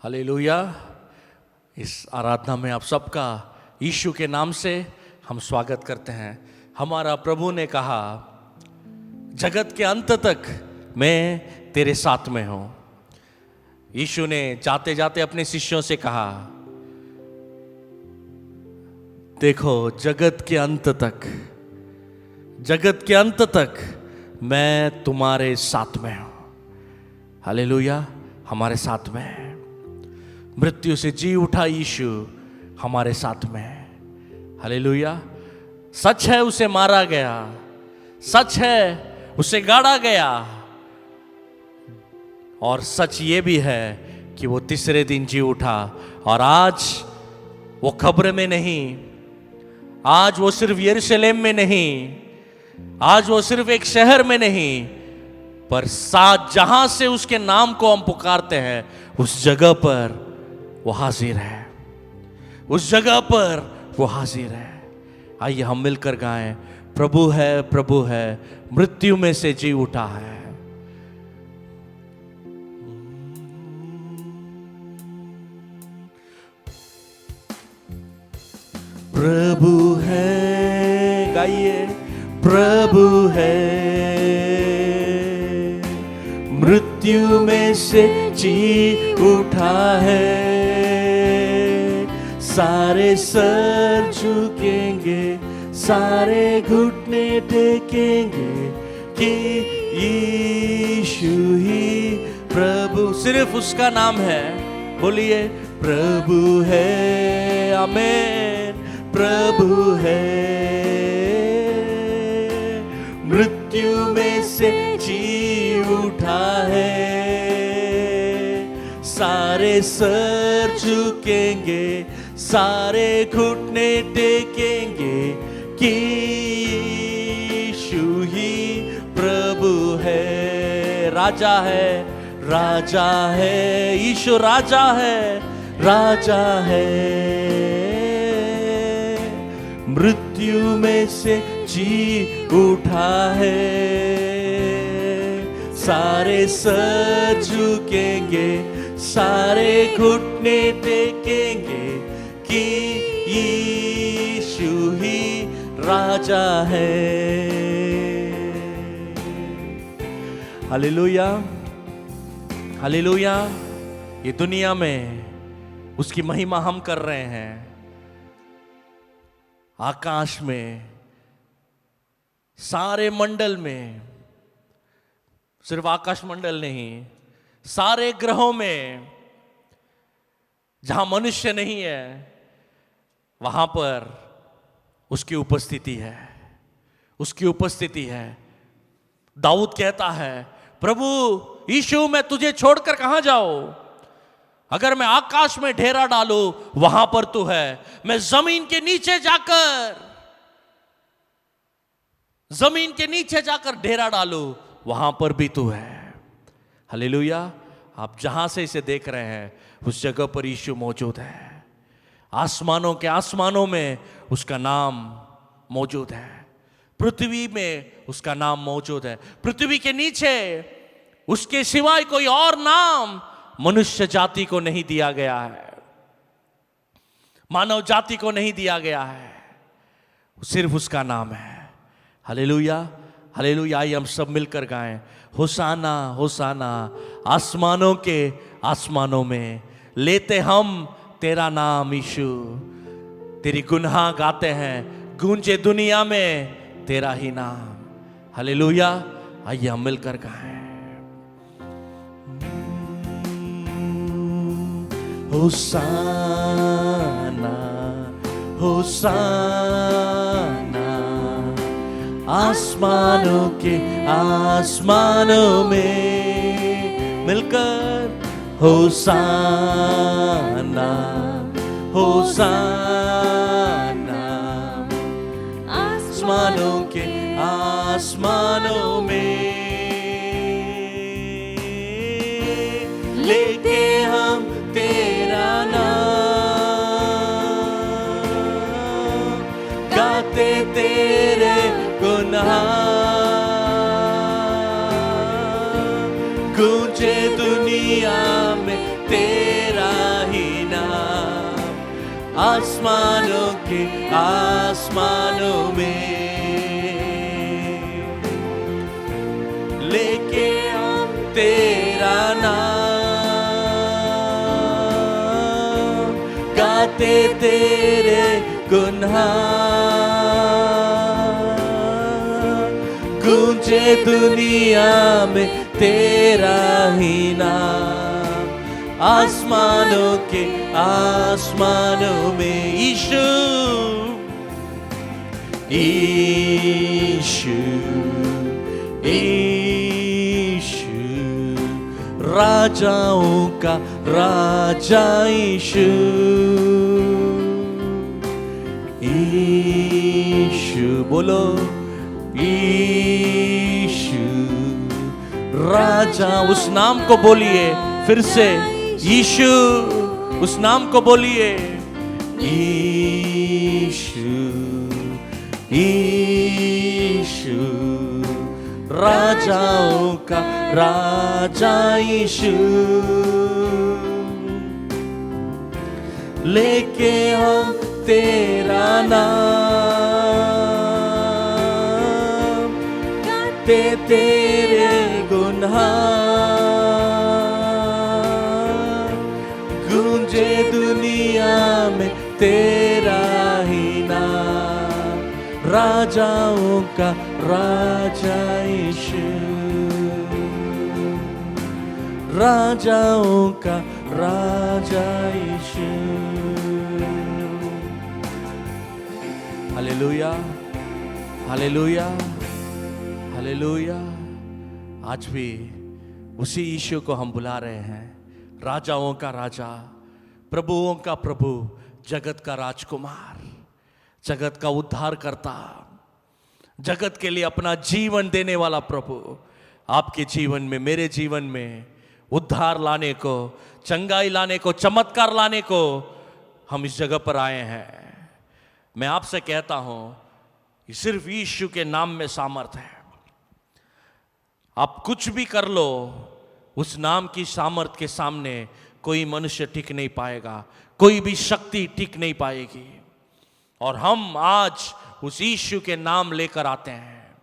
Hallelujah. इस आराधना में आप सबका यीशु के नाम से हम स्वागत करते हैं। हमारा प्रभु ने कहा, जगत के अंत तक मैं तेरे साथ में हूं। यीशु ने जाते जाते अपने शिष्यों से कहा, देखो जगत के अंत तक मैं तुम्हारे साथ में हूं। हालेलुया। हमारे साथ में है। मृत्यु से जी उठा यीशु हमारे साथ में है। हालेलुया। सच है उसे मारा गया, सच है उसे गाड़ा गया, और सच ये भी है कि वो तीसरे दिन जी उठा। और आज वो कब्र में नहीं, आज वो सिर्फ यरूशलेम में नहीं, आज वो सिर्फ एक शहर में नहीं, पर साथ जहां से उसके नाम को हम पुकारते हैं उस जगह पर वो हाजिर है, उस जगह पर वो हाजिर है। आइए हम मिलकर गाएं, प्रभु है, प्रभु है, मृत्यु में से जी उठा है। प्रभु है, गाइए, प्रभु है, मृत्यु में से जी उठा है। सारे सर झुकेंगे, सारे घुटने टेकेंगे कि यीशु ही प्रभु। सिर्फ उसका नाम है, बोलिए, प्रभु है। आमीन। प्रभु है, मृत्यु में से जी उठा है। सारे सर झुकेंगे, सारे घुटने टेकेंगे कि यीशु ही प्रभु है। राजा है, राजा है, यीशु राजा है, राजा है। मृत्यु में से जी उठा है। सारे सर झुकेंगे, सारे घुटने टेकेंगे कि यीशु ही राजा है। Hallelujah, hallelujah. ये दुनिया में उसकी महिमा हम कर रहे हैं। आकाश में, सारे मंडल में, सिर्फ आकाश मंडल नहीं, सारे ग्रहों में जहां मनुष्य नहीं है वहां पर उसकी उपस्थिति है, उसकी उपस्थिति है। दाऊद कहता है, प्रभु यीशु मैं तुझे छोड़कर कहां जाऊं? अगर मैं आकाश में डेरा डालूं वहां पर तू है, मैं जमीन के नीचे जाकर डेरा डालूं वहां पर भी तू है। हालेलुया। आप जहां से इसे देख रहे हैं उस जगह पर यीशु मौजूद है। आसमानों के आसमानों में उसका नाम मौजूद है, पृथ्वी में उसका नाम मौजूद है। पृथ्वी के नीचे उसके सिवाय कोई और नाम मनुष्य जाति को नहीं दिया गया है, मानव जाति को नहीं दिया गया है, सिर्फ उसका नाम है। Hallelujah, hallelujah. आइए हम सब मिलकर गाएं, होसाना, होसाना, आसमानों के आसमानों में लेते हम तेरा नाम यीशु। तेरी गुनाह गाते हैं, गूंजे दुनिया में तेरा ही नाम। हालेलुया। आइए हम मिलकर गाएं, होसाना, होसाना, आसमानों के आसमानों में मिलकर होसाना, होसाना, आसमानों के आसमानों में लेके हम तेरा नाम, गाते तेरे गुनाह, गूंजे दुनिया में तेरा आसमानों के आसमानों में लेके हम तेरा नाम, गाते तेरे गुणगान, गूंजे दुनिया में तेरा ही नाम, आसमानों के आसमानों में। यीशु यीशु यीशु, राजाओं का राजा यीशु, यीशु बोलो यीशु राजा। उस नाम को बोलिए फिर से, यीशु उस नाम को बोलिए, यीशु यीशु, राजाओं का राजा यीशु, लेके हम तेरा नाम, गाते तेरे गुणगान, गूंजे दुनिया में तेरा ही नाम, राजाओं का राजा यीशु, राजाओं का राजा यीशु। Hallelujah hallelujah hallelujah. आज भी उसी यीशु को हम बुला रहे हैं, राजाओं का राजा, प्रभुओं का प्रभु, जगत का राजकुमार, जगत का उद्धार करता, जगत के लिए अपना जीवन देने वाला प्रभु। आपके जीवन में, मेरे जीवन में उद्धार लाने को, चंगाई लाने को, चमत्कार लाने को हम इस जगह पर आए हैं। मैं आपसे कहता हूं, सिर्फ यीशु के नाम में सामर्थ है। आप कुछ भी कर लो, उस नाम की सामर्थ के सामने कोई मनुष्य टिक नहीं पाएगा, कोई भी शक्ति टिक नहीं पाएगी। और हम आज उस यीशु के नाम लेकर आते हैं।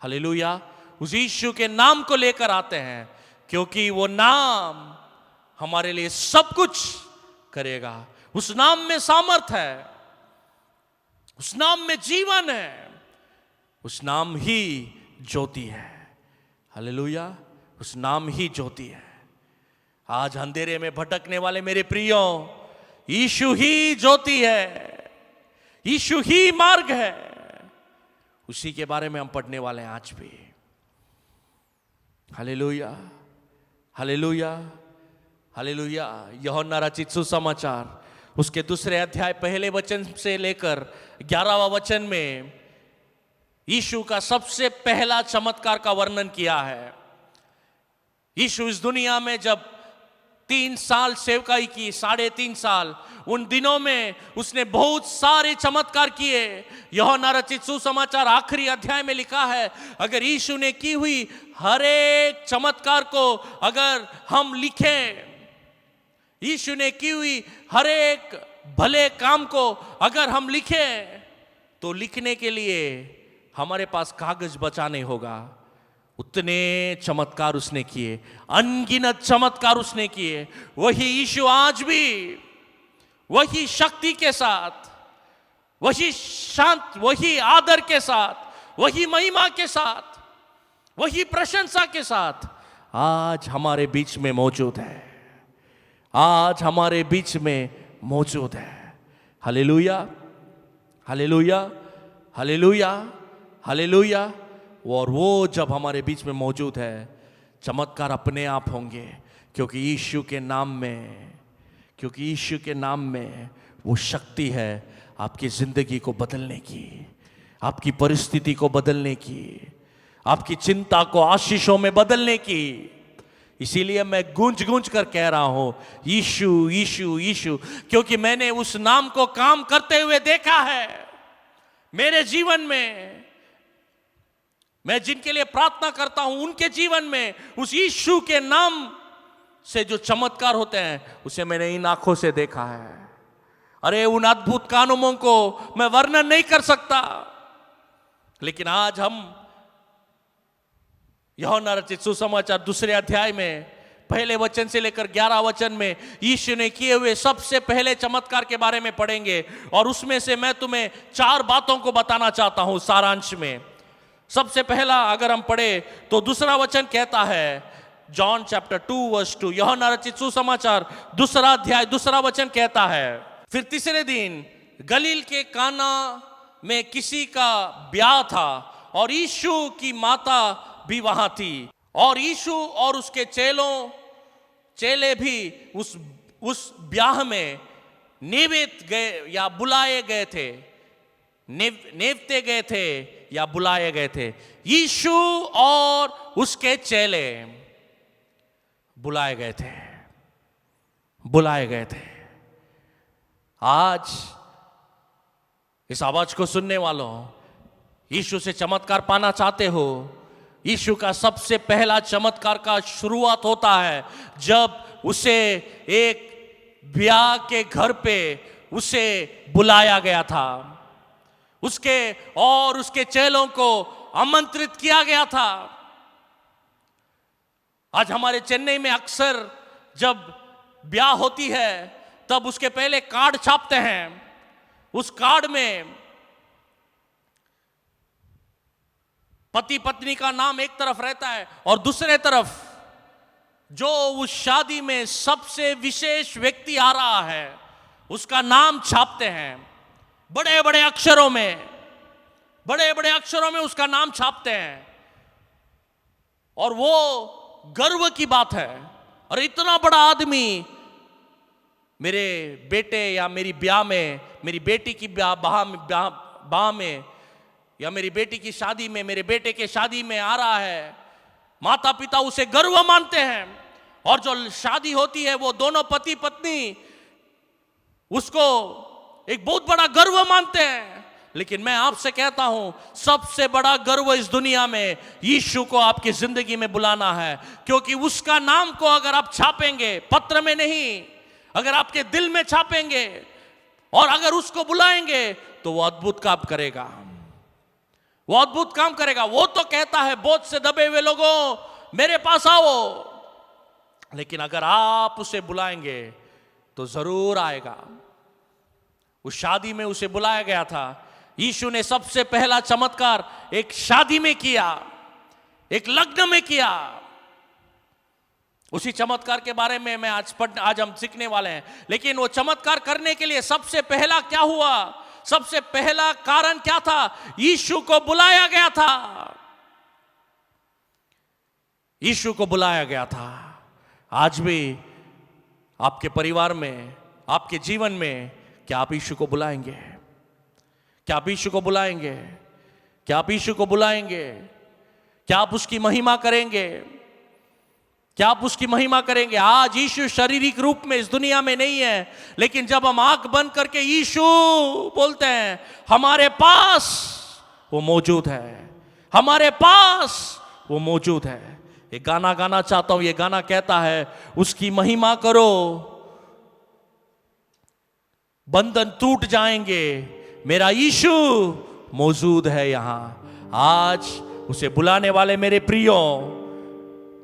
हालेलुया। उस यीशु के नाम को लेकर आते हैं, क्योंकि वो नाम हमारे लिए सब कुछ करेगा। उस नाम में सामर्थ है, उस नाम में जीवन है, उस नाम ही ज्योति है। हालेलुया। उस नाम ही ज्योति है। आज अंधेरे में भटकने वाले मेरे प्रियो, यीशु ही ज्योति है, यीशु ही मार्ग है। उसी के बारे में हम पढ़ने वाले हैं आज भी। Hallelujah hallelujah hallelujah. यूहन्ना रचित सुसमाचार उसके 2 अध्याय पहले वचन से लेकर 11वां वचन में यीशु का सबसे पहला चमत्कार का वर्णन किया है। यीशु इस दुनिया में जब 3 साल सेवकाई की, 3.5 साल, उन दिनों में उसने बहुत सारे चमत्कार किए। यूहन्ना रचित सुसमाचार आखिरी अध्याय में लिखा है, अगर यीशु ने की हुई हर एक चमत्कार को अगर हम लिखें, यीशु ने की हुई हर एक भले काम को अगर हम लिखें, तो लिखने के लिए हमारे पास कागज बचा नहीं होगा। उतने चमत्कार उसने किए, अनगिनत चमत्कार उसने किए। वही यीशु आज भी वही शक्ति के साथ, वही शांत, वही आदर के साथ, वही महिमा के साथ, वही प्रशंसा के साथ आज हमारे बीच में मौजूद है, आज हमारे बीच में मौजूद है। Hallelujah hallelujah hallelujah hallelujah. और वो जब हमारे बीच में मौजूद है, चमत्कार अपने आप होंगे, क्योंकि यीशु के नाम में, क्योंकि यीशु के नाम में वो शक्ति है आपकी जिंदगी को बदलने की, आपकी परिस्थिति को बदलने की, आपकी चिंता को आशीषों में बदलने की। इसीलिए मैं गूंज गूंज कर कह रहा हूं, यीशु यीशु यीशु, क्योंकि मैंने उस नाम को काम करते हुए देखा है मेरे जीवन में। मैं जिनके लिए प्रार्थना करता हूं उनके जीवन में उस यीशु के नाम से जो चमत्कार होते हैं, उसे मैंने इन आंखों से देखा है। अरे उन अद्भुत कामों को मैं वर्णन नहीं कर सकता। लेकिन आज हम यूहन्ना रचित सुसमाचार 2 अध्याय में पहले वचन से लेकर 11 वचन में यीशु ने किए हुए सबसे पहले चमत्कार के बारे में पढ़ेंगे। और उसमें से मैं तुम्हें 4 बातों को बताना चाहता हूं सारांश में। सबसे पहला अगर हम पढ़े तो दूसरा वचन कहता है, जॉन चैप्टर 2 वर्स 2, यूहन्ना रचित सुसमाचार 2 अध्याय 2 वचन कहता है, फिर तीसरे दिन गलील के काना में किसी का ब्याह था और यीशु की माता भी वहां थी। और यीशु और उसके चेले भी उस ब्याह में निवेत गए या बुलाए गए थे, नेवते गए थे या बुलाए गए थे। यीशु और उसके चेले बुलाए गए थे। आज इस आवाज को सुनने वालों, यीशु से चमत्कार पाना चाहते हो? यीशु का सबसे पहला चमत्कार का शुरुआत होता है जब उसे एक ब्याह के घर पे उसे बुलाया गया था। उसके और उसके चेलों को आमंत्रित किया गया था। आज हमारे चेन्नई में अक्सर जब ब्याह होती है तब उसके पहले कार्ड छापते हैं। उस कार्ड में पति पत्नी का नाम एक तरफ रहता है और दूसरे तरफ जो उस शादी में सबसे विशेष व्यक्ति आ रहा है उसका नाम छापते हैं। बड़े बड़े अक्षरों में उसका नाम छापते हैं। और वो गर्व की बात है, और इतना बड़ा आदमी मेरे बेटे या मेरी ब्याह में, मेरी बेटी की ब्याह में या मेरी बेटी की शादी में, मेरे बेटे के शादी में आ रहा है। माता पिता उसे गर्व मानते हैं और जो शादी होती है वो दोनों पति पत्नी उसको एक बहुत बड़ा गर्व मानते हैं। लेकिन मैं आपसे कहता हूं, सबसे बड़ा गर्व इस दुनिया में यीशु को आपकी जिंदगी में बुलाना है। क्योंकि उसका नाम को अगर आप छापेंगे, पत्र में नहीं, अगर आपके दिल में छापेंगे और अगर उसको बुलाएंगे तो वो अद्भुत काम करेगा। वो तो कहता है, बोझ से दबे हुए लोगों मेरे पास आओ। लेकिन अगर आप उसे बुलाएंगे तो जरूर आएगा। उस शादी में उसे बुलाया गया था। यीशु ने सबसे पहला चमत्कार एक शादी में किया, एक लग्न में किया। उसी चमत्कार के बारे में मैं आज हम सीखने वाले हैं। लेकिन वो चमत्कार करने के लिए सबसे पहला क्या हुआ? सबसे पहला कारण क्या था? यीशु को बुलाया गया था। यीशु को बुलाया गया था। आज भी आपके परिवार में, आपके जीवन में, क्या आप यीशु को बुलाएंगे? क्या आप यीशु को बुलाएंगे? क्या आप यीशु को बुलाएंगे? क्या आप उसकी महिमा करेंगे? क्या आप उसकी महिमा करेंगे? आज यीशु शारीरिक रूप में इस दुनिया में नहीं है, लेकिन जब हम आंख बंद करके यीशु बोलते हैं, हमारे पास वो मौजूद है। हमारे पास वो मौजूद है। एक गाना गाना चाहता हूं। ये गाना कहता है, उसकी महिमा करो, बंधन टूट जाएंगे, मेरा यीशु मौजूद है यहां। आज उसे बुलाने वाले मेरे प्रियो,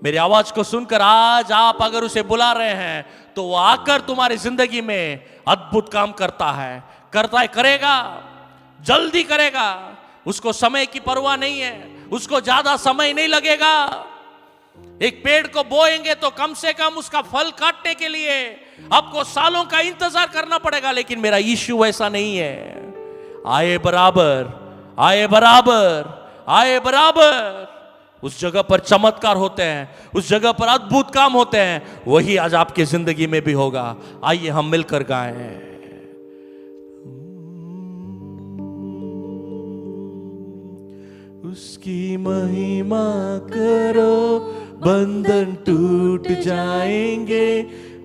मेरी आवाज को सुनकर आज आप अगर उसे बुला रहे हैं तो वो आकर तुम्हारी जिंदगी में अद्भुत काम करता है, करेगा, जल्दी करेगा। उसको समय की परवाह नहीं है, उसको ज्यादा समय नहीं लगेगा। एक पेड़ को बोएंगे तो कम से कम उसका फल काटने के लिए आपको सालों का इंतजार करना पड़ेगा। लेकिन मेरा यीशु वैसा नहीं है। आए बराबर उस जगह पर चमत्कार होते हैं, उस जगह पर अद्भुत काम होते हैं। वही आज आपकी जिंदगी में भी होगा। आइए हम मिलकर गाएं। उसकी महिमा करो, बंधन टूट जाएंगे,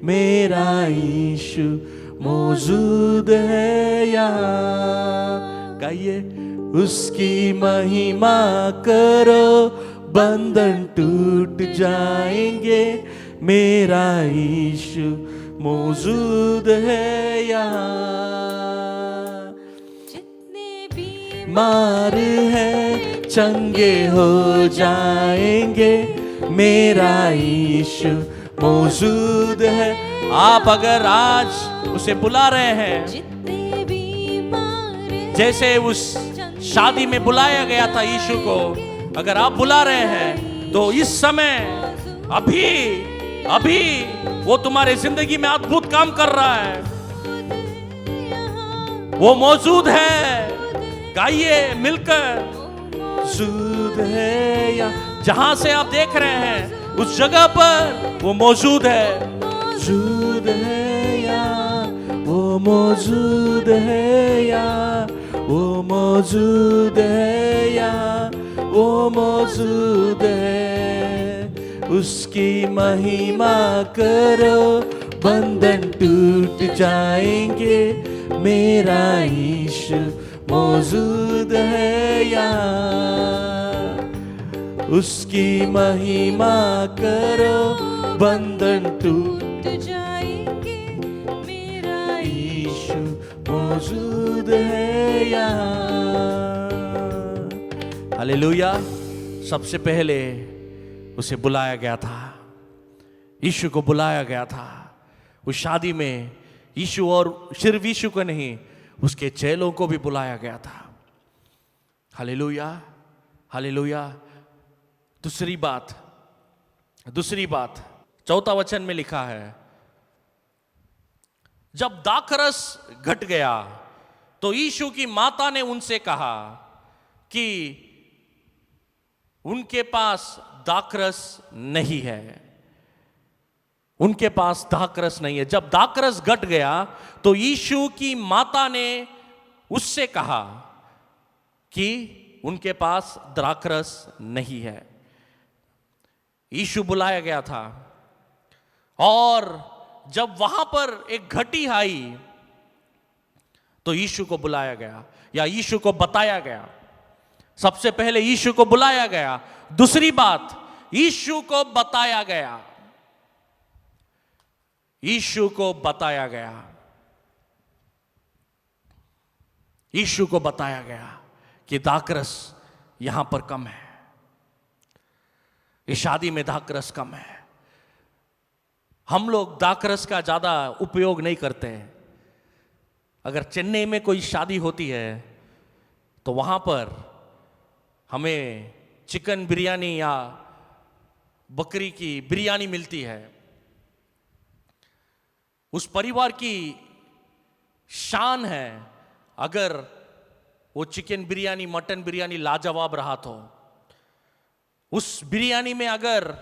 मेरा यीशु मौजूद है यहाँ। गाइए, उसकी महिमा करो, बंधन टूट जाएंगे, मेरा यीशु मौजूद है यहाँ। जितने भी मार है चंगे हो जाएंगे, मेरा यीशु मौजूद है। आप अगर आज उसे बुला रहे हैं, जितने भी मारे जैसे उस शादी में बुलाया गया था यीशु को, अगर आप बुला रहे हैं तो इस समय अभी अभी वो तुम्हारे जिंदगी में अद्भुत काम कर रहा है। वो मौजूद है, गाइए मिलकर। मौजूद है या जहां से आप देख रहे हैं उस जगह पर वो मौजूद है। मौजूद है या वो मौजूद है या वो मौजूद है या वो मौजूद है। उसकी महिमा करो, बंधन टूट जाएंगे, मेरा यीशु मौजूद है यहाँ। उसकी महिमा करो, बंधन टूट जाएंगे, मेरा यीशु मौजूद है यहाँ। हालेलुया। सबसे पहले उसे बुलाया गया था, यीशु को बुलाया गया था उस शादी में। यीशु और सिर्फ यीशु को नहीं, उसके चेलों को भी बुलाया गया था। Hallelujah, hallelujah. दूसरी बात 4वां वचन में लिखा है, जब दाखरस घट गया तो यीशु की माता ने उनसे कहा कि उनके पास दाखरस नहीं है। उनके पास दाखरस नहीं है। जब दाखरस घट गया तो यीशु की माता ने उससे कहा कि उनके पास दाखरस नहीं है। यीशु बुलाया गया था और जब वहां पर एक घटी आई तो यीशु को बुलाया गया या यीशु को बताया गया। सबसे पहले यीशु को बुलाया गया, दूसरी बात यीशु को बताया गया। यीशु को बताया गया, यीशु को बताया गया कि दाखरस यहां पर कम है, इस शादी में दाखरस कम है। हम लोग दाखरस का ज्यादा उपयोग नहीं करते हैं। अगर चेन्नई में कोई शादी होती है तो वहां पर हमें चिकन बिरयानी या बकरी की बिरयानी मिलती है। उस परिवार की शान है अगर वो चिकन बिरयानी, मटन बिरयानी लाजवाब रहा तो। उस बिरयानी में अगर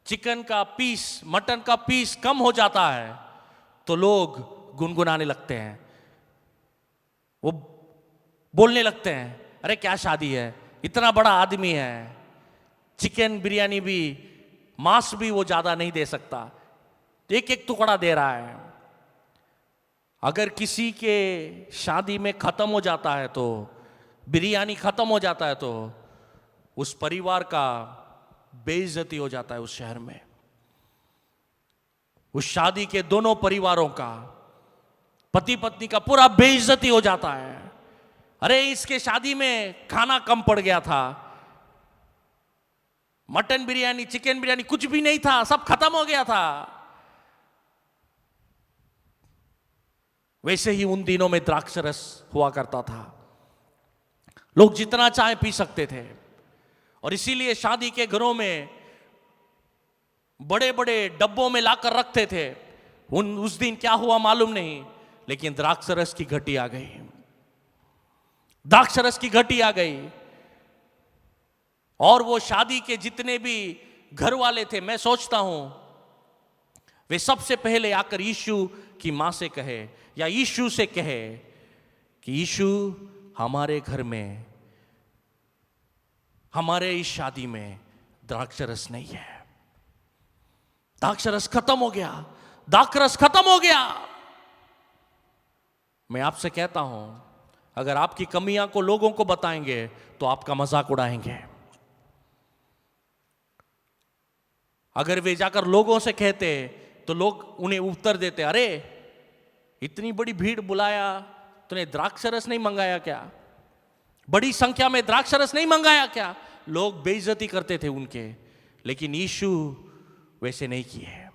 चिकन का पीस, मटन का पीस कम हो जाता है तो लोग गुनगुनाने लगते हैं, वो बोलने लगते हैं, अरे क्या शादी है, इतना बड़ा आदमी है, चिकन बिरयानी भी, मांस भी वो ज्यादा नहीं दे सकता, एक एक टुकड़ा दे रहा है। अगर किसी के शादी में खत्म हो जाता है तो, बिरयानी खत्म हो जाता है तो उस परिवार का बेइज्जती हो जाता है उस शहर में। उस शादी के दोनों परिवारों का, पति पत्नी का पूरा बेइज्जती हो जाता है। अरे इसके शादी में खाना कम पड़ गया था, मटन बिरयानी, चिकन बिरयानी कुछ भी नहीं था, सब खत्म हो गया था। वैसे ही उन दिनों में द्राक्ष रस हुआ करता था, लोग जितना चाहे पी सकते थे। और इसीलिए शादी के घरों में बड़े बड़े डब्बों में लाकर रखते थे। उस दिन क्या हुआ मालूम नहीं, लेकिन द्राक्ष रस की घटी आ गई, द्राक्ष रस की घटी आ गई। और वो शादी के जितने भी घर वाले थे, मैं सोचता हूं वे सबसे पहले आकर यीशु की मां से कहे या यीशु से कहे कि यीशु हमारे घर में, हमारे इस शादी में द्राक्ष रस नहीं है, द्राक्ष रस खत्म हो गया, द्राक्ष रस खत्म हो गया। मैं आपसे कहता हूं, अगर आपकी कमियां को लोगों को बताएंगे तो आपका मजाक उड़ाएंगे। अगर वे जाकर लोगों से कहते तो लोग उन्हें उत्तर देते, अरे इतनी बड़ी भीड़ बुलाया, तूने द्राक्षरस नहीं मंगाया क्या? बड़ी संख्या में द्राक्षरस नहीं मंगाया क्या? लोग बेइज्जती करते थे उनके, लेकिन यीशु वैसे नहीं किए।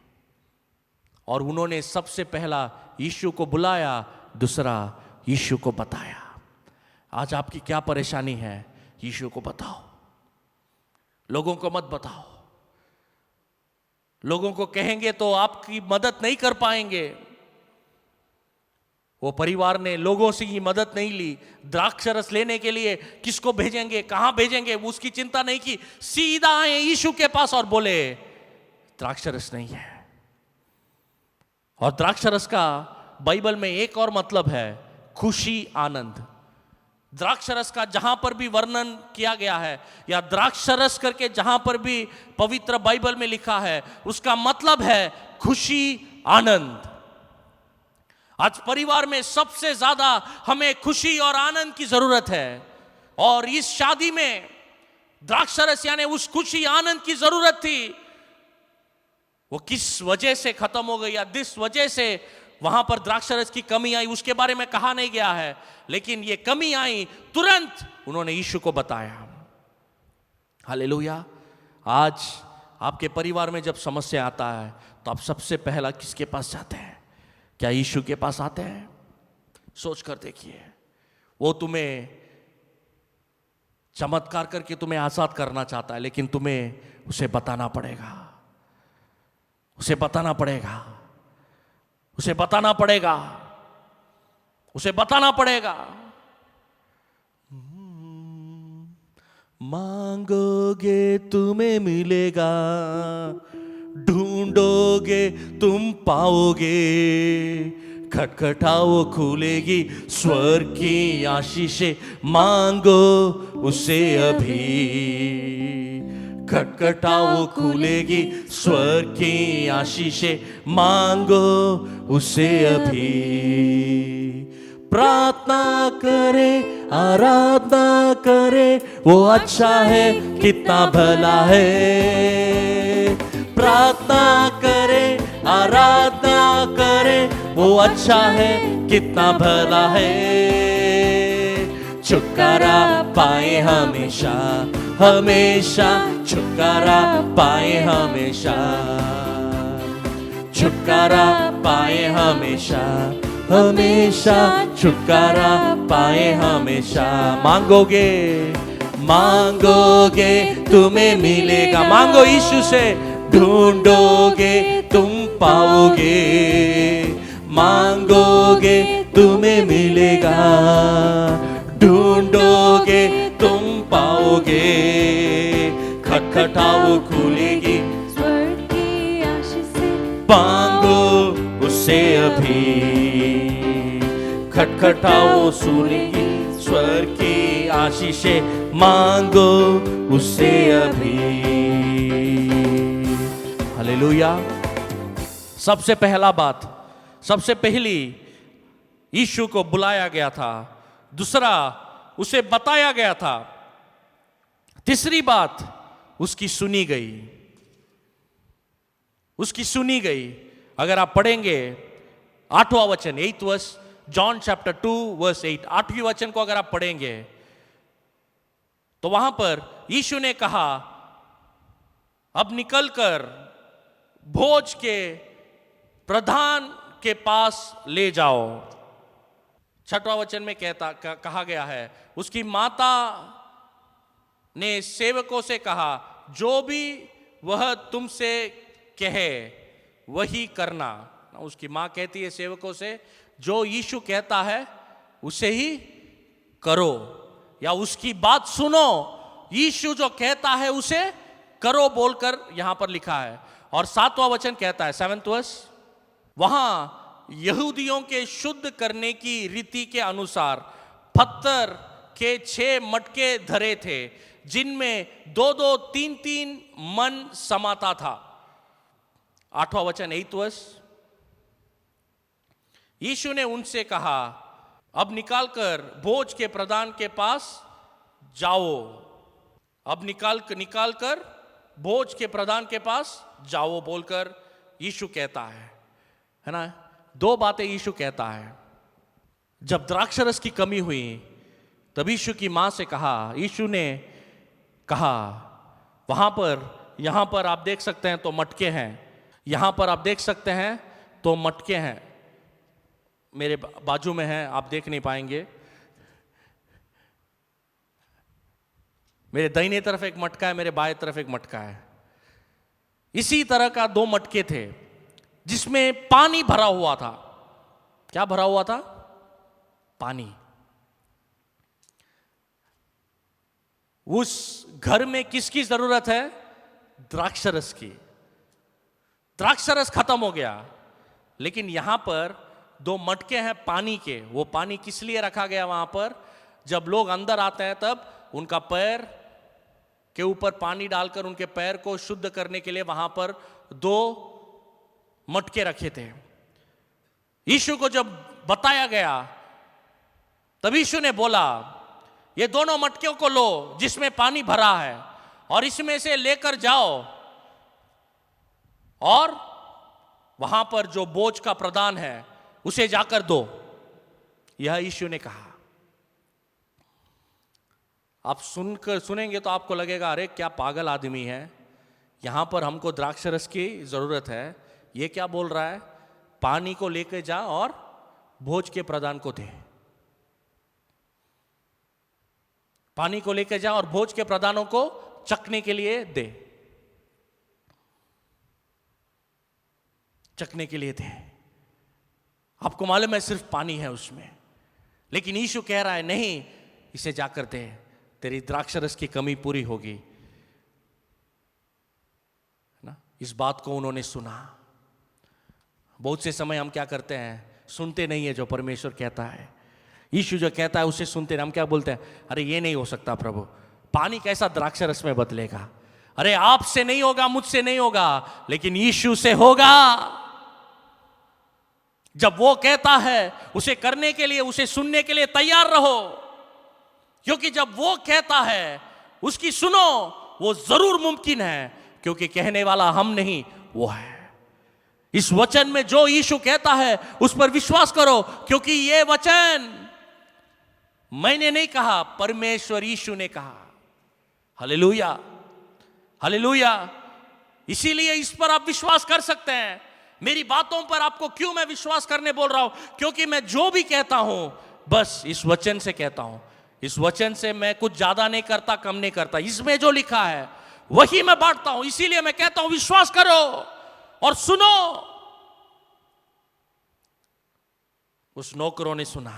और उन्होंने सबसे पहला यीशु को बुलाया, दूसरा यीशु को बताया। आज आपकी क्या परेशानी है, यीशु को बताओ, लोगों को मत बताओ। लोगों को कहेंगे तो आपकी मदद नहीं कर पाएंगे। वो परिवार ने लोगों से ही मदद नहीं ली, द्राक्षरस लेने के लिए किसको भेजेंगे, कहां भेजेंगे, उसकी चिंता नहीं की। सीधा आए यीशु के पास और बोले द्राक्षरस नहीं है। और द्राक्षरस का बाइबल में एक और मतलब है, खुशी, आनंद। द्राक्षरस का जहां पर भी वर्णन किया गया है, या द्राक्षरस करके जहां पर भी पवित्र बाइबल में लिखा है, उसका मतलब है खुशी, आनंद। आज परिवार में सबसे ज्यादा हमें खुशी और आनंद की जरूरत है, और इस शादी में द्राक्षरस यानी उस खुशी आनंद की जरूरत थी। वो किस वजह से खत्म हो गई या जिस वजह से वहां पर द्राक्षरस की कमी आई, उसके बारे में कहा नहीं गया है, लेकिन ये कमी आई, तुरंत उन्होंने यीशु को बताया। हालेलुया। आज आपके परिवार में जब समस्या आता है तो आप सबसे पहला किसके पास जाते हैं? क्या यीशु के पास आते हैं? सोच कर देखिए। वो तुम्हें चमत्कार करके तुम्हें आजाद करना चाहता है, लेकिन तुम्हें उसे बताना पड़ेगा, उसे बताना पड़ेगा, उसे बताना पड़ेगा, उसे बताना पड़ेगा। मांगोगे तुम्हें मिलेगा, ढूंढोगे तुम पाओगे, खटखटाओ खुलेगी स्वर्ग की आशीषें, मांगो उसे अभी। खटखटाओ खुलेगी स्वर्ग की आशीषें, मांगो उसे अभी। प्रार्थना करे, आराधना करे, वो अच्छा है, कितना भला है। प्रार्थना करे, आराधना करे, वो अच्छा है, कितना भला है। छुटकारा पाए हमेशा, हमेशा छुटकारा पाए हमेशा, छुटकारा पाए हमेशा, हमेशा छुटकारा पाए हमेशा। मांगोगे, मांगोगे तुम्हें मिलेगा, मांगो यीशु से, ढूंढोगे तुम पाओगे, मांगोगे तुम्हें मिलेगा, ढूंढोगे तुम पाओगे, खटखटाओ खुलेगी स्वर्ग की आशीषें, मांगो उसे अभी। खटखटाओ सुनेगी स्वर्ग की आशीषें, मांगो उसे अभी। हालेलुया। सबसे पहला बात, सबसे पहली यीशु को बुलाया गया था, दूसरा उसे बताया गया था, तीसरी बात उसकी सुनी गई, उसकी सुनी गई। अगर आप पढ़ेंगे 8वां वचन, 8th verse, John chapter 2 verse 8, 8वीं वचन को अगर आप पढ़ेंगे तो वहां पर यीशु ने कहा, अब निकलकर भोज के प्रधान के पास ले जाओ। 6वां वचन में कहा गया है, उसकी माता ने सेवकों से कहा, जो भी वह तुमसे कहे वही करना। उसकी मां कहती है सेवकों से, जो यीशु कहता है उसे ही करो, या उसकी बात सुनो, यीशु जो कहता है उसे करो बोलकर यहां पर लिखा है। और 7वां वचन कहता है, 7th वर्स, वहां यहूदियों के शुद्ध करने की रीति के अनुसार पत्थर के 6 मटके धरे थे, जिनमें 2-2, 3-3 मन समाता था। 8वां वचन, 8th वर्स, यीशु ने उनसे कहा, अब निकालकर भोज के प्रधान के पास जाओ। अब निकालकर भोज के प्रधान के पास जाओ बोलकर यीशु कहता है ना, दो बातें यीशु कहता है। जब द्राक्षरस की कमी हुई तब यीशु की मां से कहा, यीशु ने कहा वहां पर, यहां पर आप देख सकते हैं तो मटके हैं, यहां पर आप देख सकते हैं तो मटके हैं, मेरे बाजू में हैं, आप देख नहीं पाएंगे। मेरे दाहिने तरफ एक मटका है, मेरे बाएं तरफ एक मटका है। इसी तरह का दो मटके थे जिसमें पानी भरा हुआ था। क्या भरा हुआ था? पानी। उस घर में किसकी जरूरत है? द्राक्षरस की। द्राक्षरस खत्म हो गया, लेकिन यहां पर दो मटके हैं पानी के। वो पानी किस लिए रखा गया वहां पर? जब लोग अंदर आते हैं तब उनका पैर के ऊपर पानी डालकर उनके पैर को शुद्ध करने के लिए वहां पर दो मटके रखे थे। यीशु को जब बताया गया तब यीशु ने बोला, ये दोनों मटकों को लो जिसमें पानी भरा है और इसमें से लेकर जाओ और वहां पर जो बोझ का प्रदान है उसे जाकर दो। यह यीशु ने कहा। आप सुनेंगे तो आपको लगेगा, अरे क्या पागल आदमी है, यहां पर हमको द्राक्षरस की जरूरत है, ये क्या बोल रहा है? पानी को लेकर जा और भोज के प्रदान को दे। पानी को लेकर जा और भोज के प्रदानों को चखने के लिए दे, चखने के लिए दे। आपको मालूम है सिर्फ पानी है उसमें, लेकिन यीशु कह रहा है नहीं, इसे जाकर दे, तेरी द्राक्षरस की कमी पूरी होगी ना। इस बात को उन्होंने सुना। बहुत से समय हम क्या करते हैं, सुनते नहीं है जो परमेश्वर कहता है। यीशु जो कहता है उसे सुनते हैं। हम क्या बोलते हैं? अरे ये नहीं हो सकता प्रभु, पानी कैसा द्राक्षरस में बदलेगा? अरे आपसे नहीं होगा, मुझसे नहीं होगा, लेकिन यीशु से होगा। जब वो कहता है उसे करने के लिए, उसे सुनने के लिए तैयार रहो, क्योंकि जब वो कहता है उसकी सुनो, वो जरूर मुमकिन है, क्योंकि कहने वाला हम नहीं, वो है। इस वचन में जो यीशु कहता है उस पर विश्वास करो, क्योंकि ये वचन मैंने नहीं कहा, परमेश्वर यीशु ने कहा। Hallelujah, hallelujah. इसीलिए इस पर आप विश्वास कर सकते हैं। मेरी बातों पर आपको क्यों मैं विश्वास करने बोल रहा हूं? क्योंकि मैं जो भी कहता हूं बस इस वचन से कहता हूं। इस वचन से मैं कुछ ज्यादा नहीं करता, कम नहीं करता। इसमें जो लिखा है वही मैं बांटता हूं। इसीलिए मैं कहता हूं विश्वास करो और सुनो। उस नौकरों ने सुना,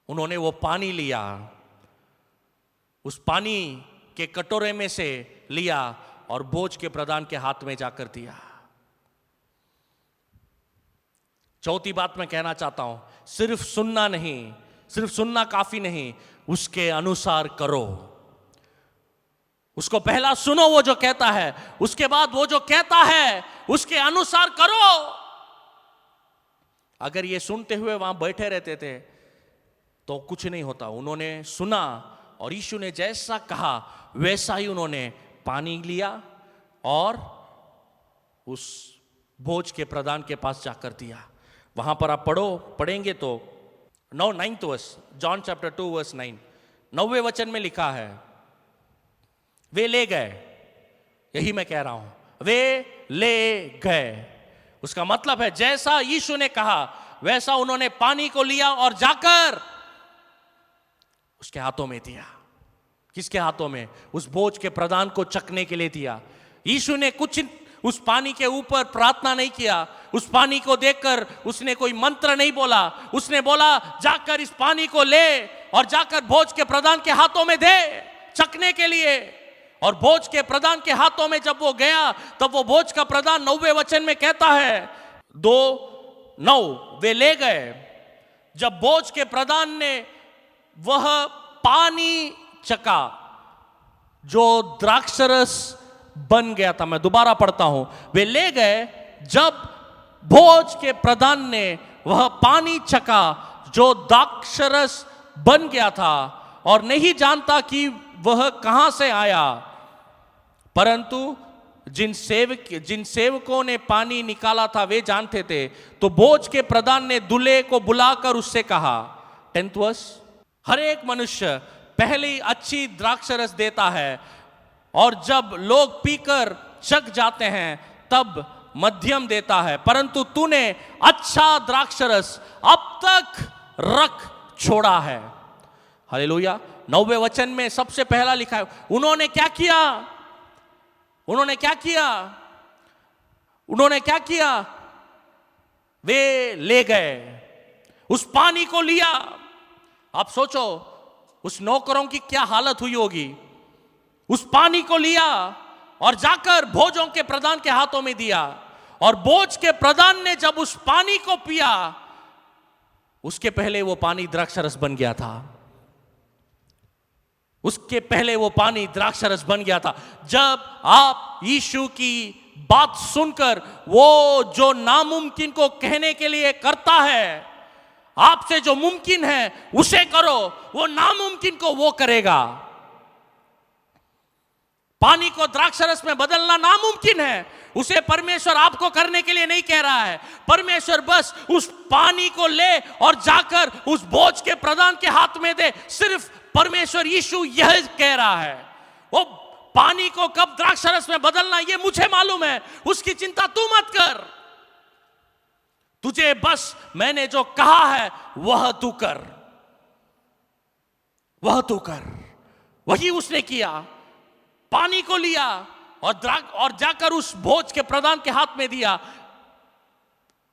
उन्होंने वो पानी लिया, उस पानी के कटोरे में से लिया और बोझ के प्रधान के हाथ में जाकर दिया। चौथी बात मैं कहना चाहता हूं, सिर्फ सुनना नहीं, सिर्फ सुनना काफी नहीं, उसके अनुसार करो। उसको पहला सुनो वो जो कहता है, उसके बाद वो जो कहता है उसके अनुसार करो। अगर ये सुनते हुए वहां बैठे रहते थे तो कुछ नहीं होता। उन्होंने सुना और यीशु ने जैसा कहा वैसा ही उन्होंने पानी लिया और उस बोझ के प्रधान के पास जाकर दिया। वहां पर आप पढ़ेंगे तो 9th verse, John chapter 2 verse 9, 9वें वचन में लिखा है, वे ले गए। यही मैं कह रहा हूं, वे ले गए। उसका मतलब है जैसा यीशु ने कहा वैसा उन्होंने पानी को लिया और जाकर उसके हाथों में दिया। किसके हाथों में? उस बोझ के प्रधान को चखने के लिए दिया। यीशु ने कुछ उस पानी के ऊपर प्रार्थना नहीं किया, उस पानी को देखकर उसने कोई मंत्र नहीं बोला। उसने बोला जाकर इस पानी को ले और जाकर बोझ के प्रधान के हाथों में दे चखने के लिए। और बोझ के प्रधान के हाथों में जब वो गया तब वो बोझ का प्रधान 9वें वचन में कहता है 2:9, वे ले गए। जब बोझ के प्रधान ने वह पानी चखा जो द्राक्षरस बन गया था, मैं दोबारा पढ़ता हूं, वे ले गए। जब भोज के प्रधान ने वह पानी चखा जो द्राक्षरस बन गया था और नहीं जानता कि वह कहां से आया, परंतु जिन सेवकों ने पानी निकाला था वे जानते थे। तो बोझ के प्रधान ने दूल्हे को बुलाकर उससे कहा, 10th वर्स, हर एक मनुष्य पहले ही अच्छी द्राक्षरस देता है और जब लोग पीकर चक जाते हैं तब मध्यम देता है, परंतु तूने अच्छा द्राक्षरस अब तक रख छोड़ा है। हालेलुया। 9वें वचन में सबसे पहला लिखा है, उन्होंने क्या किया? उन्होंने क्या किया? उन्होंने क्या किया? वे ले गए, उस पानी को लिया। आप सोचो उस नौकरों की क्या हालत हुई होगी। उस पानी को लिया और जाकर भोजों के प्रधान के हाथों में दिया, और बोझ के प्रधान ने जब उस पानी को पिया, उसके पहले वो पानी द्राक्षरस बन गया था। उसके पहले वो पानी द्राक्षरस बन गया था। जब आप यीशु की बात सुनकर वो जो नामुमकिन को कहने के लिए करता है, आपसे जो मुमकिन है उसे करो, वो नामुमकिन को वो करेगा। पानी को द्राक्षरस में बदलना नामुमकिन है, उसे परमेश्वर आपको करने के लिए नहीं कह रहा है। परमेश्वर बस उस पानी को ले और जाकर उस बोझ के प्रधान के हाथ में दे। सिर्फ परमेश्वर यीशु यह कह रहा है। वो पानी को कब द्राक्षरस में बदलना ये मुझे मालूम है, उसकी चिंता तू मत कर। तुझे बस मैंने जो कहा है वह तू कर, वह तू कर। वही उसने किया, पानी को लिया और जाकर उस बोझ के प्रधान के हाथ में दिया।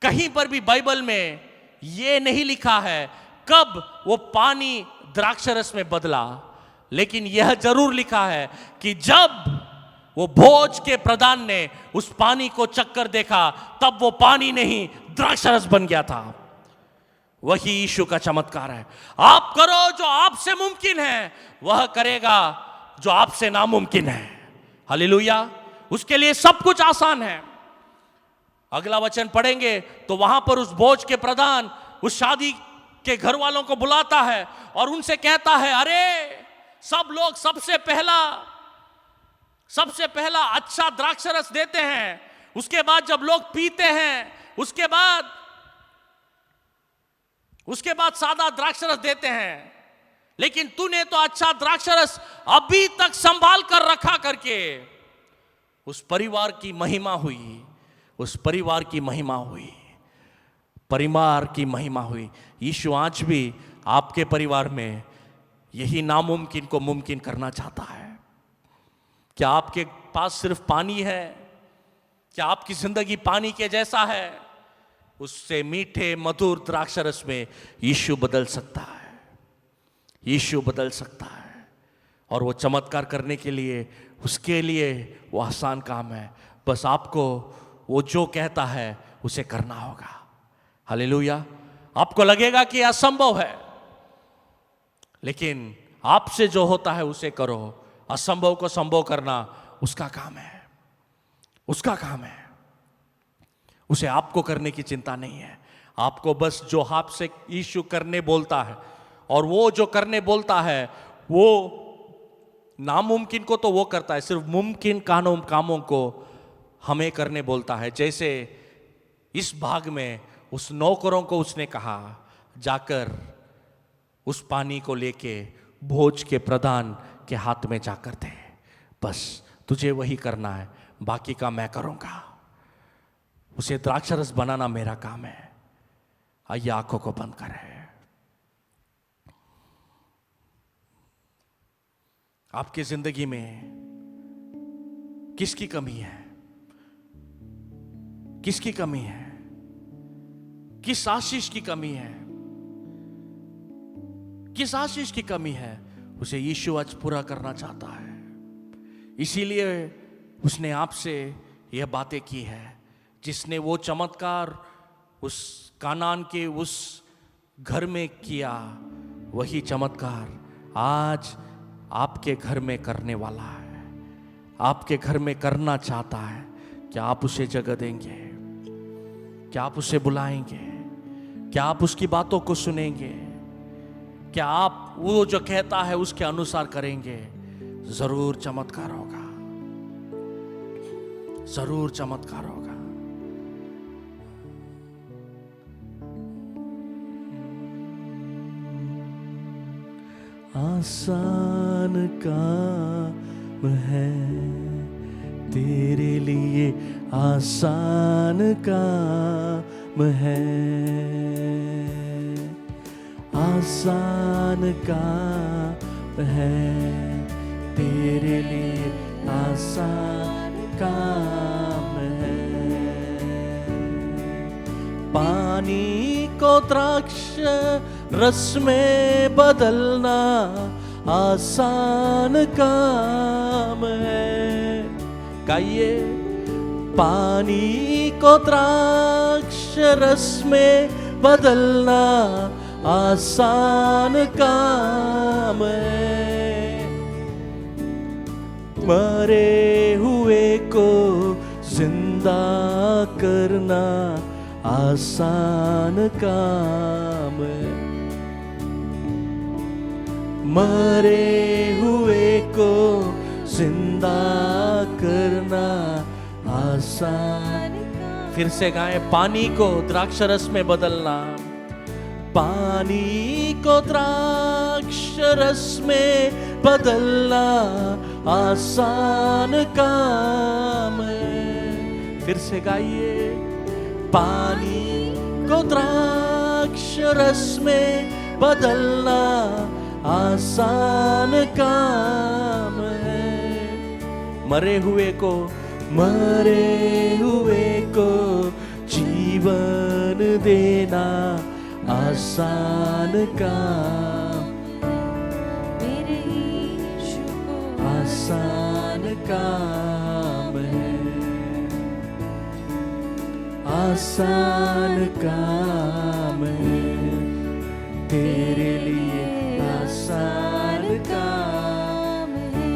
कहीं पर भी बाइबल में यह नहीं लिखा है कब वो पानी द्राक्षरस में बदला, लेकिन यह जरूर लिखा है कि जब वो भोज के प्रधान ने उस पानी को चक्कर देखा तब वो पानी नहीं द्राक्षरस बन गया था। वही यीशु का चमत्कार है। आप करो जो आपसे मुमकिन है, वह करेगा जो आपसे नामुमकिन है। हालेलुया। उसके लिए सब कुछ आसान है। अगला वचन पढ़ेंगे तो वहां पर उस भोज के प्रधान उस शादी के घर वालों को बुलाता है और उनसे कहता है, अरे सब लोग सबसे पहला अच्छा द्राक्षरस देते हैं, उसके बाद जब लोग पीते हैं उसके बाद सादा द्राक्षरस देते हैं, लेकिन तूने तो अच्छा द्राक्षरस अभी तक संभाल कर रखा करके। उस परिवार की महिमा हुई, उस परिवार की महिमा हुई, परिवार की महिमा हुई। यीशु आज भी आपके परिवार में यही नामुमकिन को मुमकिन करना चाहता है। क्या आपके पास सिर्फ पानी है? क्या आपकी जिंदगी पानी के जैसा है? उससे मीठे मधुर द्राक्षरस में यीशु बदल सकता है। यीशु बदल सकता है, और वो चमत्कार करने के लिए, उसके लिए वो आसान काम है। बस आपको वो जो कहता है उसे करना होगा। हालेलुया। आपको लगेगा कि असंभव है, लेकिन आपसे जो होता है उसे करो। असंभव को संभव करना उसका काम है, उसका काम है। उसे आपको करने की चिंता नहीं है। आपको बस जो आपसे यीशु करने बोलता है, और वो जो करने बोलता है वो नामुमकिन को तो वो करता है, सिर्फ मुमकिन कामों को हमें करने बोलता है। जैसे इस भाग में उस नौकरों को उसने कहा, जाकर उस पानी को लेके भोज के प्रधान के हाथ में जाकर दे। बस तुझे वही करना है, बाकी का मैं करूंगा। उसे द्राक्षरस बनाना मेरा काम है। आइए आंखों को बंद करें। आपकी जिंदगी में किसकी कमी है? किसकी कमी है? किस आशीष की कमी है? किस आशीष की कमी है? उसे यीशु आज पूरा करना चाहता है। इसीलिए उसने आपसे यह बातें की है। जिसने वो चमत्कार उस कानान के उस घर में किया, वही चमत्कार आज आपके घर में करने वाला है, आपके घर में करना चाहता है। क्या आप उसे जगह देंगे? क्या आप उसे बुलाएंगे? क्या आप उसकी बातों को सुनेंगे? क्या आप वो जो कहता है उसके अनुसार करेंगे? जरूर चमत्कार होगा। जरूर चमत्कार होगा। आसान काम है तेरे लिए, आसान काम है, आसान काम है तेरे लिए, आसान काम है। पानी को द्राक्ष रस में बदलना आसान काम है। गाइए, पानी को द्राक्ष रस में बदलना आसान काम है। मरे हुए को जिंदा करना आसान काम है। मरे हुए को जिंदा करना आसान। फिर से गाएं, पानी को द्राक्ष रस में बदलना, पानी को द्राक्ष रस में बदलना आसान काम है। फिर से गाइए, पानी को द्राक्ष रस में बदलना आसान काम है। मरे हुए को जीवन देना आसान काम, मेरे यीशु को आसान काम है, आसान काम है तेरे लिए, आसान काम है।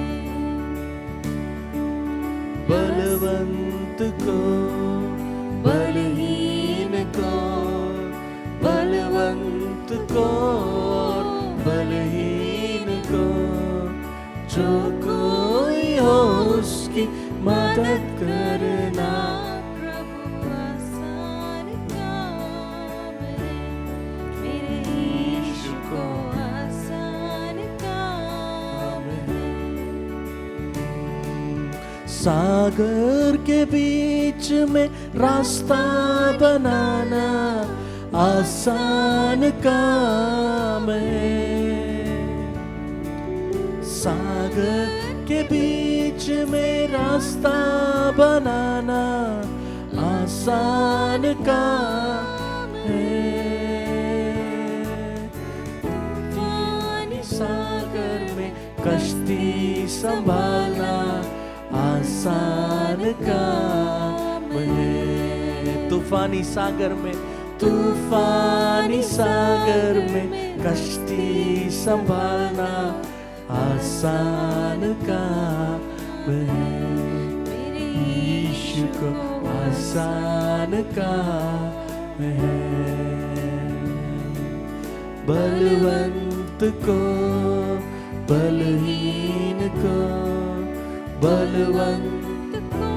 बलवंत को बलहीन को, बलवंत को बलहीन को, जो कोई हो उसकी मदद करना प्रभु आसान काम है, मेरे यीशु को आसान काम है। सागर के बीच में रास्ता बनाना आसान काम है। सागर के बीच में रास्ता बनाना आसान काम है। तूफानी सागर में कश्ती संभालना आसान काम है। तूफानी सागर में, तूफानी सागर में कश्ती संभालना आसान काम है। मेरे यीशु को आसान काम है। बलवंत को बलहीन को, बलवंत को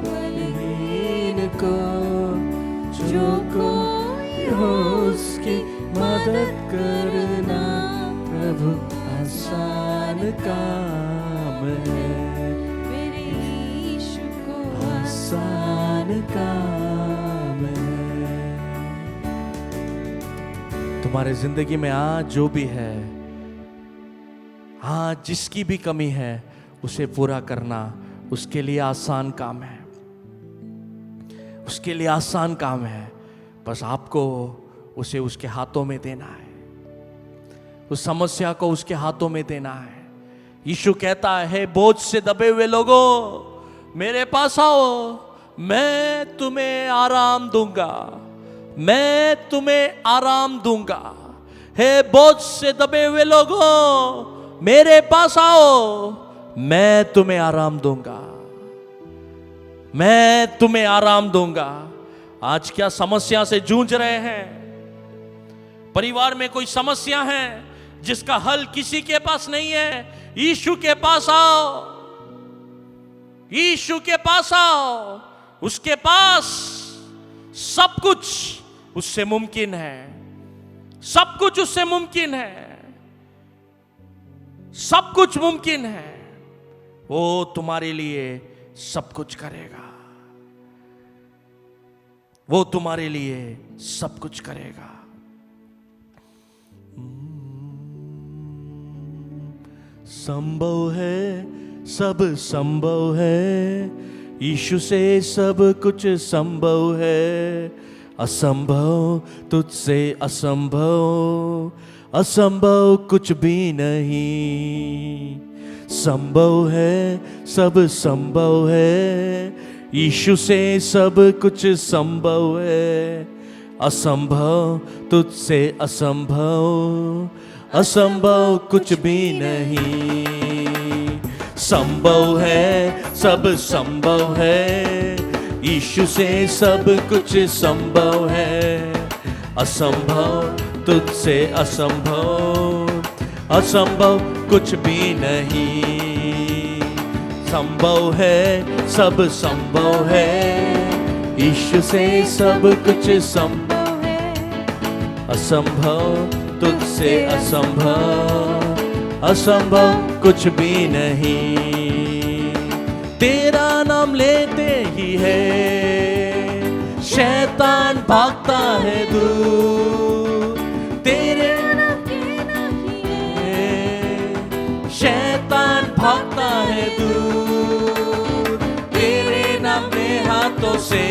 बलहीन को, जो कोई हो उसकी मदद करना प्रभु आसान काम है, मेरे यीशु को आसान काम है। तुम्हारे जिंदगी में आज जो भी है, आज जिसकी भी कमी है, उसे पूरा करना उसके लिए आसान काम है, उसके लिए आसान काम है। बस आपको उसे उसके हाथों में देना है, उस समस्या को उसके हाथों में देना है। यीशु कहता है, बोझ से दबे हुए लोगों मेरे पास आओ, मैं तुम्हें आराम दूंगा, मैं तुम्हें आराम दूंगा। हे बोझ से दबे हुए लोगों मेरे पास आओ, मैं तुम्हें आराम दूंगा, मैं तुम्हें आराम दूंगा। आज क्या समस्या से जूझ रहे हैं? परिवार में कोई समस्या है जिसका हल किसी के पास नहीं है, यीशु के पास आओ। यीशु के पास आओ, उसके पास सब कुछ उससे मुमकिन है, सब कुछ उससे मुमकिन है, सब कुछ मुमकिन है। वो तुम्हारे लिए सब कुछ करेगा, वो तुम्हारे लिए सब कुछ करेगा। संभव है, सब संभव है, यीशु से सब कुछ संभव है। असंभव तुझसे असंभव, असंभव कुछ भी नहीं। संभव है, सब संभव है, यीशु से सब कुछ संभव है। असंभव तुझसे असंभव, असंभव कुछ भी नहीं। संभव है, सब संभव है, यीशु से सब कुछ संभव है। असंभव तुझसे असंभव, असंभव कुछ भी नहीं। संभव है, सब संभव है, यीशु से सब कुछ संभव है। असंभव तुझसे असंभव, असंभव कुछ भी नहीं। तेरा नाम लेते ही है शैतान भागता है दूर। तेरे नाम के नहीं शैतान भागता है दूर। तेरे नाम में हाथों से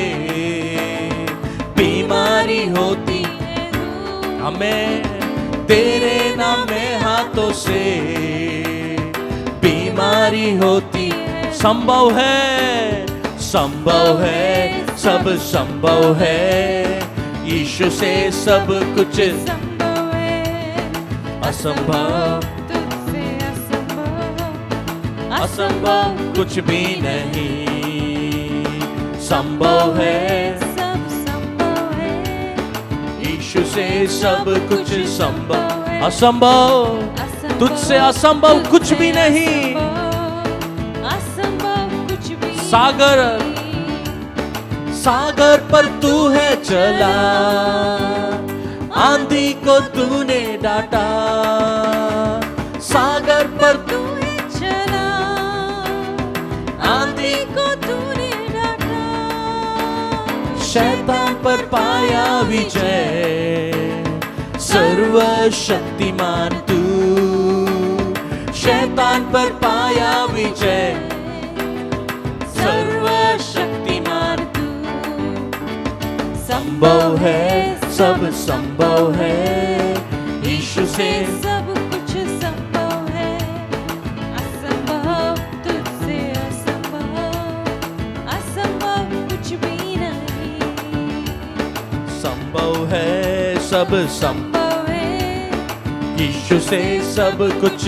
बीमारी होती है दूर। हमें तेरे नाम में हाथों से बीमारी होती है। संभव है, संभव है, सब संभव है, यीशु से सब कुछ संभव है। असंभव तुझसे असंभव, असंभव कुछ भी नहीं। संभव है, सब संभव है, यीशु से सब कुछ संभव। असंभव तुझसे असंभव कुछ भी नहीं। असंभव कुछ भी सागर, सागर पर तू है चला, आंधी को तूने डांटा। सागर पर तू है चला, आंधी को तूने डांटा। शैतान पर पाया विजय, सर्वशक्तिमान तू। शैतान पर पाया विजय, सर्वशक्तिमान तू। संभव है, सब संभव है, यीशु से सब कुछ संभव है। असंभव तुझसे असंभव, असंभव कुछ भी नहीं। संभव है, सब संभव है, यीशु से सब कुछ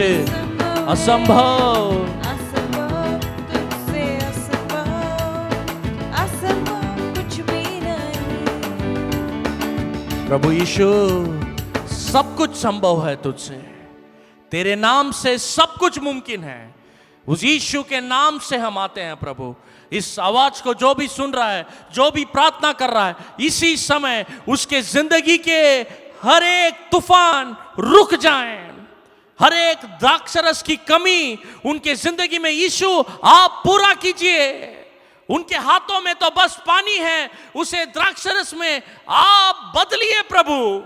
असंभव। असंभव तुझसे असंभव, असंभव कुछ भी नहीं। प्रभु यीशु, सब कुछ संभव है तुझसे। तेरे नाम से सब कुछ मुमकिन है। उस यीशु के नाम से हम आते हैं प्रभु। इस आवाज को जो भी सुन रहा है, जो भी प्रार्थना कर रहा है, इसी समय उसके जिंदगी के हर एक तूफान रुक जाएं। हर एक द्राक्षरस की कमी उनके जिंदगी में यीशु आप पूरा कीजिए। उनके हाथों में तो बस पानी है, उसे द्राक्षरस में आप बदलिए प्रभु,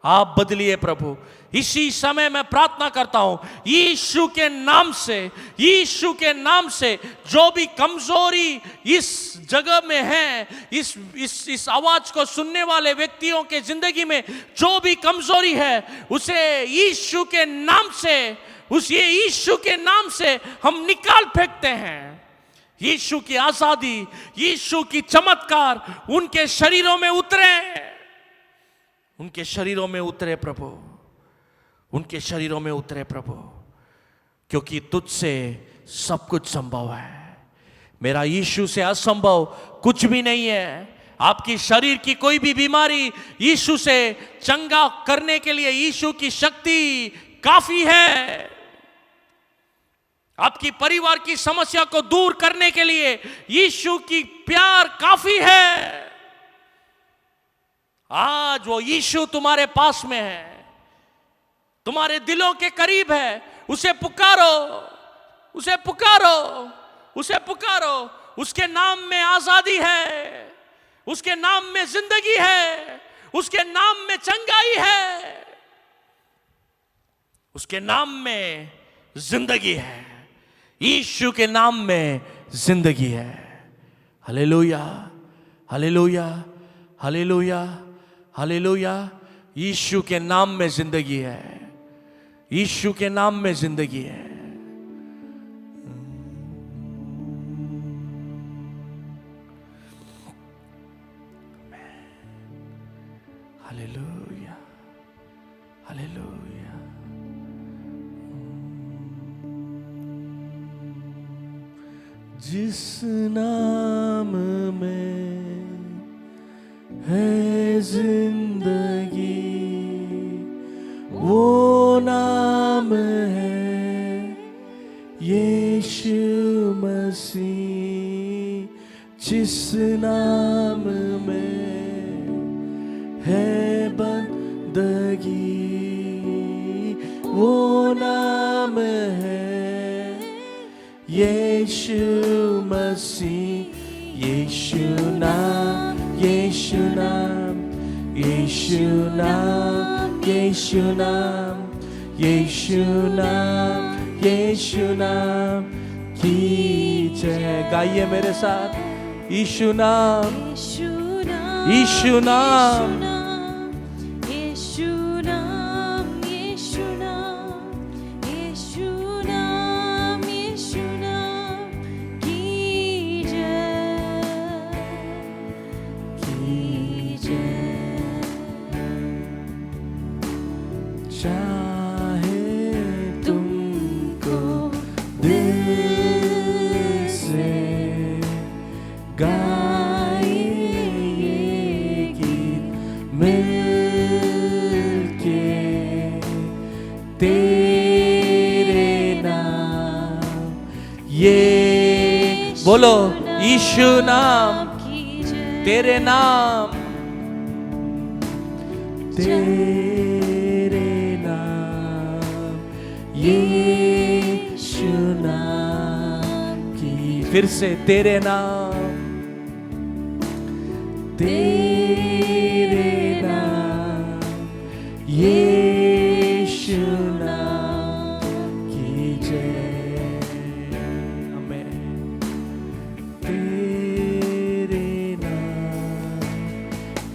आप बदलिए प्रभु। इसी समय मैं प्रार्थना करता हूं, यीशु के नाम से, यीशु के नाम से जो भी कमजोरी इस जगह में है, इस आवाज को सुनने वाले व्यक्तियों के जिंदगी में जो भी कमजोरी है, उसे यीशु के नाम से, ये यीशु के नाम से हम निकाल फेंकते हैं। यीशु की आजादी, यीशु की चमत्कार उनके शरीरों में उतरे, उनके शरीरों में उतरे प्रभु, उनके शरीरों में उतरे प्रभु, क्योंकि तुझसे सब कुछ संभव है। मेरा यीशु से असंभव कुछ भी नहीं है। आपकी शरीर की कोई भी बीमारी यीशु से चंगा करने के लिए यीशु की शक्ति काफी है। आपकी परिवार की समस्या को दूर करने के लिए यीशु की प्यार काफी है। आज वो यीशु तुम्हारे पास में है, तुम्हारे दिलों के करीब है। उसे पुकारो, उसे पुकारो, उसे पुकारो। उसके नाम में आजादी है, उसके नाम में जिंदगी है, उसके नाम में चंगाई है, उसके नाम में जिंदगी है। यीशु के नाम में जिंदगी है। Hallelujah, hallelujah, hallelujah, hallelujah. Yeshu के नाम में जिंदगी है, यीशु के नाम में जिंदगी है। Hallelujah, hallelujah. जिस नाम में है जिंदगी, वो नाम है यीशु मसीह। जिस नाम में है बंदगी, वो नाम है यीशु मसीह। यीशु नाम, यीशु नाम, यीशु नाम, यीशु नाम, यीशु नाम, यीशु नाम की जय। गाइए मेरे साथ, यीशु नाम, यीशु नाम, यीशु नाम, यीशु नाम, यीशु नाम, यीशु नाम, यीशु नाम की जय, की जय। चाहे तुमको दिल से गाए ये गीत मिलके, तेरे नाम, ये बोलो यीशु नाम, की जय। तेरे नाम, तेरे नाम, यीशु नाम की। फिर से तेरे नाम, तेरे नाम, यीशु नाम की जय। आमीन। तेरे नाम,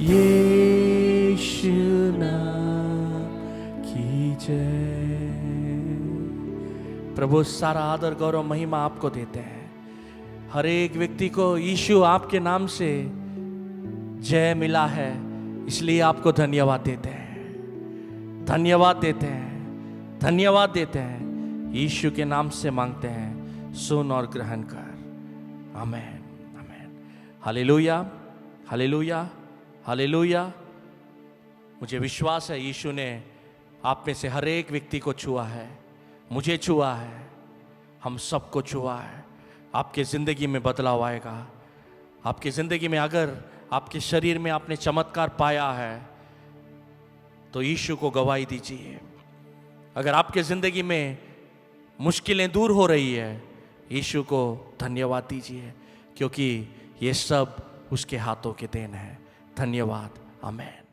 यीशु नाम की जय। प्रभु सारा आदर गौरव महिमा आपको देते हैं। हर एक व्यक्ति को यीशु आपके नाम से जय मिला है, इसलिए आपको धन्यवाद देते हैं, धन्यवाद देते हैं, धन्यवाद देते हैं। यीशु के नाम से मांगते हैं, सुन और ग्रहण कर। आमीन, आमीन। Hallelujah, hallelujah, hallelujah. मुझे विश्वास है यीशु ने आप में से हर एक व्यक्ति को छुआ है, मुझे छुआ है, हम सबको छुआ है। आपके ज़िंदगी में बदलाव आएगा। आपकी ज़िंदगी में अगर आपके शरीर में आपने चमत्कार पाया है तो यीशु को गवाही दीजिए। अगर आपके ज़िंदगी में मुश्किलें दूर हो रही है, यीशु को धन्यवाद दीजिए, क्योंकि ये सब उसके हाथों के देन है। धन्यवाद। आमीन।